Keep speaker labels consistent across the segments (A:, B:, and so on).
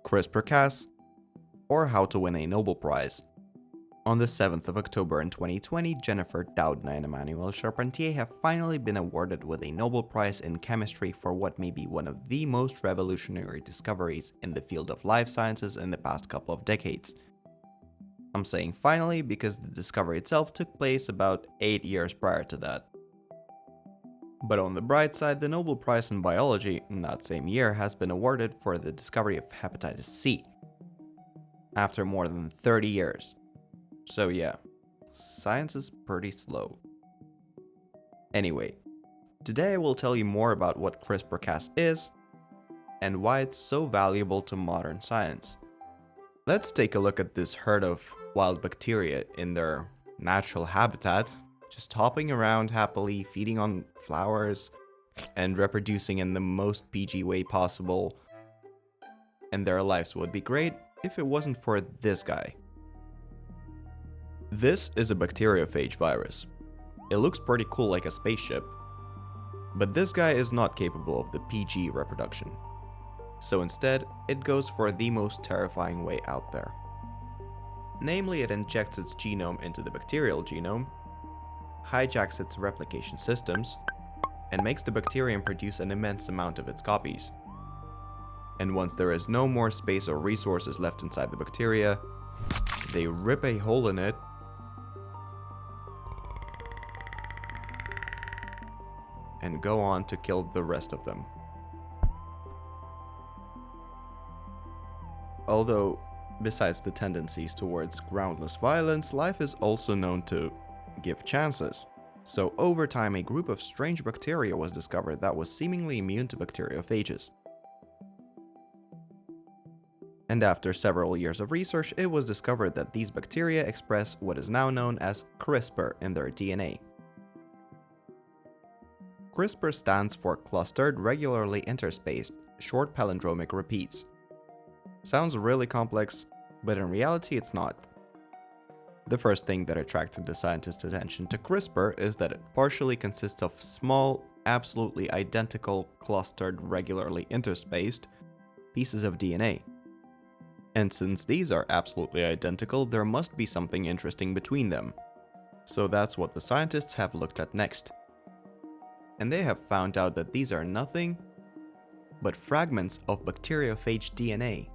A: CRISPR-Cas, or how to win a Nobel Prize. On the 7th of October in 2020, Jennifer Doudna and Emmanuel Charpentier have finally been awarded with a Nobel Prize in Chemistry for what may be one of the most revolutionary discoveries in the field of life sciences in the past couple of decades. I'm saying finally because the discovery itself took place about 8 years prior to that. But on the bright side, the Nobel Prize in Biology in that same year has been awarded for the discovery of hepatitis C, after more than 30 years. So yeah, science is pretty slow. Anyway, today I will tell you more about what CRISPR-Cas is, and why it's so valuable to modern science. Let's take a look at this herd of wild bacteria in their natural habitat, just hopping around happily, feeding on flowers, and reproducing in the most PG way possible. And their lives would be great if it wasn't for this guy. This is a Bacteriophage virus. It looks pretty cool like a spaceship, but this guy is not capable of the PG reproduction. So instead, it goes for the most terrifying way out there. Namely, it injects its genome into the bacterial genome, hijacks its replication systems, and makes the bacterium produce an immense amount of its copies. And once there is no more space or resources left inside the bacteria, they rip a hole in it and go on to kill the rest of them. Although, besides the tendencies towards groundless violence, life is also known to give chances. So over time, a group of strange bacteria was discovered that was seemingly immune to bacteriophages. And after several years of research, it was discovered that these bacteria express what is now known as CRISPR in their DNA. CRISPR stands for Clustered Regularly Interspaced Short Palindromic Repeats. Sounds really complex, but in reality it's not. The first thing that attracted the scientists' attention to CRISPR is that it partially consists of small, absolutely identical, clustered, regularly interspaced pieces of DNA. And since these are absolutely identical, there must be something interesting between them. So that's what the scientists have looked at next. And they have found out that these are nothing but fragments of bacteriophage DNA,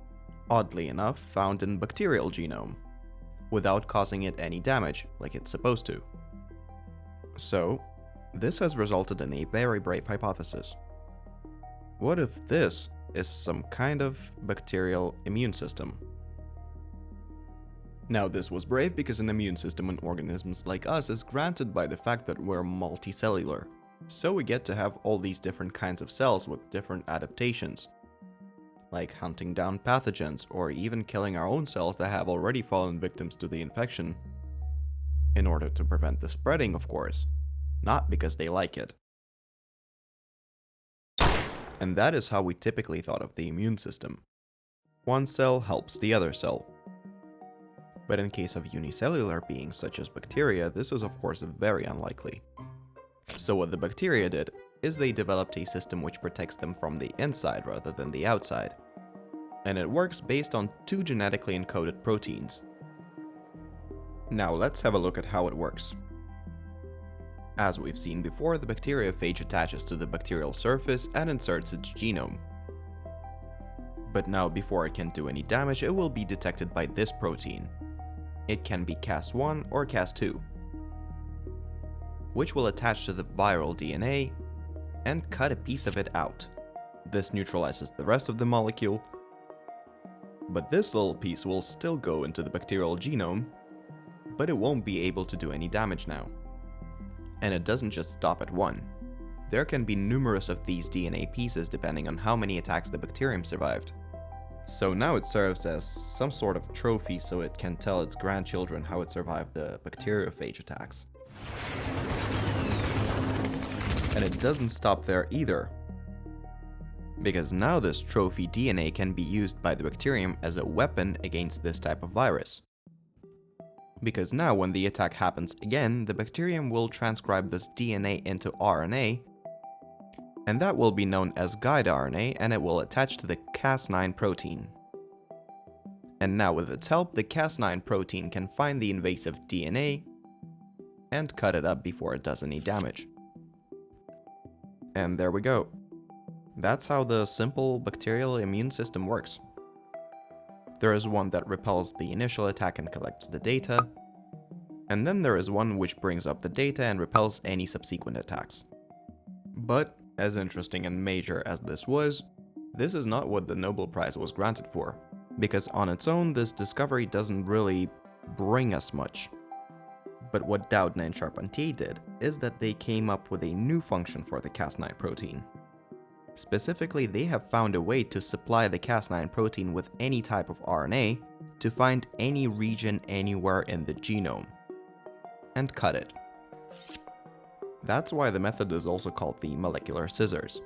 A: oddly enough found in bacterial genome, without causing it any damage like it's supposed to. So, this has resulted in a very brave hypothesis. What if this is some kind of bacterial immune system? Now, this was brave because an immune system in organisms like us is granted by the fact that we're multicellular. So we get to have all these different kinds of cells with different adaptations, like hunting down pathogens or even killing our own cells that have already fallen victims to the infection, in order to prevent the spreading, of course, not because they like it. And that is how we typically thought of the immune system. One cell helps the other cell. But in case of unicellular beings such as bacteria, this is of course very unlikely. So what the bacteria did is they developed a system which protects them from the inside rather than the outside. And it works based on two genetically encoded proteins. Now let's have a look at how it works. As we've seen before, the bacteriophage attaches to the bacterial surface and inserts its genome. But now before it can do any damage, it will be detected by this protein. It can be Cas1 or Cas2, which will attach to the viral DNA and cut a piece of it out. This neutralizes the rest of the molecule, but this little piece will still go into the bacterial genome, but it won't be able to do any damage now. And it doesn't just stop at one. There can be numerous of these DNA pieces depending on how many attacks the bacterium survived. So now it serves as some sort of trophy so it can tell its grandchildren how it survived the bacteriophage attacks. And it doesn't stop there either, because now this trophy DNA can be used by the bacterium as a weapon against this type of virus. Because now when the attack happens again, the bacterium will transcribe this DNA into RNA, and that will be known as guide RNA, and it will attach to the Cas9 protein. And now with its help, the Cas9 protein can find the invasive DNA and cut it up before it does any damage. And there we go. That's how the simple bacterial immune system works. There is one that repels the initial attack and collects the data, and then there is one which brings up the data and repels any subsequent attacks. But, as interesting and major as this was, this is not what the Nobel Prize was granted for, because on its own this discovery doesn't really bring us much. But what Doudna and Charpentier did is that they came up with a new function for the Cas9 protein. Specifically, they have found a way to supply the Cas9 protein with any type of RNA to find any region anywhere in the genome and cut it. That's why the method is also called the molecular scissors.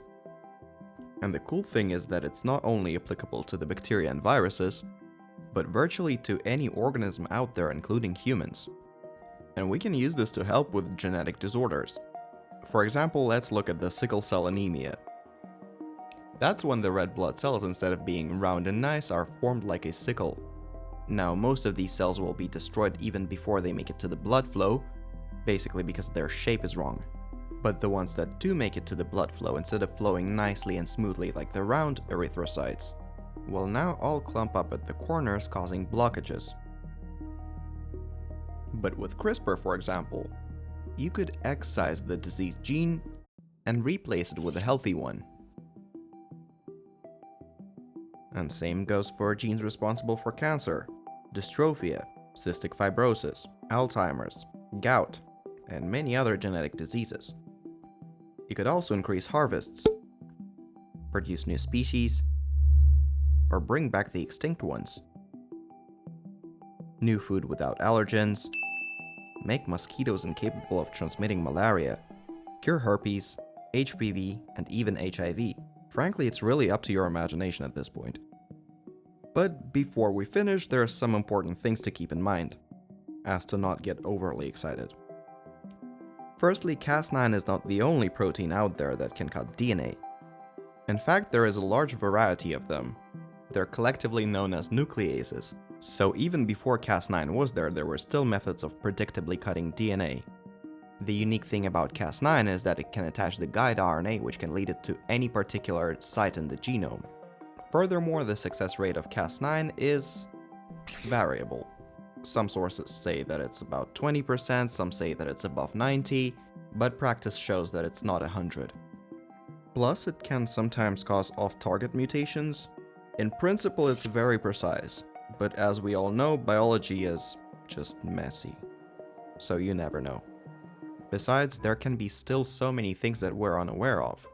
A: And the cool thing is that it's not only applicable to the bacteria and viruses, but virtually to any organism out there, including humans. And we can use this to help with genetic disorders. For example, let's look at the sickle cell anemia. That's when the red blood cells, instead of being round and nice, are formed like a sickle. Now, most of these cells will be destroyed even before they make it to the blood flow, basically because their shape is wrong. But the ones that do make it to the blood flow, instead of flowing nicely and smoothly like the round erythrocytes, will now all clump up at the corners, causing blockages. But with CRISPR, for example, you could excise the diseased gene and replace it with a healthy one. And same goes for genes responsible for cancer, dystrophia, cystic fibrosis, Alzheimer's, gout, and many other genetic diseases. You could also increase harvests, produce new species, or bring back the extinct ones. New food without allergens, make mosquitoes incapable of transmitting malaria, cure herpes, HPV, and even HIV. Frankly, it's really up to your imagination at this point. But before we finish, there are some important things to keep in mind, as to not get overly excited. Firstly, Cas9 is not the only protein out there that can cut DNA. In fact, there is a large variety of them. They're collectively known as nucleases, so even before Cas9 was there were still methods of predictably cutting DNA. The unique thing about Cas9 is that it can attach the guide RNA, which can lead it to any particular site in the genome. Furthermore, the success rate of Cas9 is variable. Some sources say that it's about 20%, some say that it's above 90%, but practice shows that it's not 100%. Plus, it can sometimes cause off-target mutations. In principle, it's very precise, but as we all know, biology is just messy. So you never know. Besides, there can be still so many things that we're unaware of.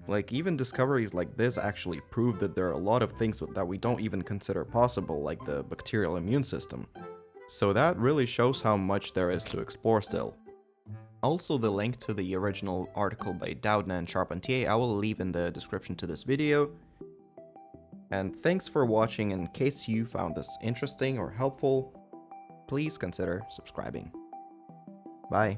A: Like, even discoveries like this actually prove that there are a lot of things that we don't even consider possible, like the bacterial immune system. So that really shows how much there is to explore still. Also, the link to the original article by Doudna and Charpentier I will leave in the description to this video. And thanks for watching. In case you found this interesting or helpful, please consider subscribing. Bye.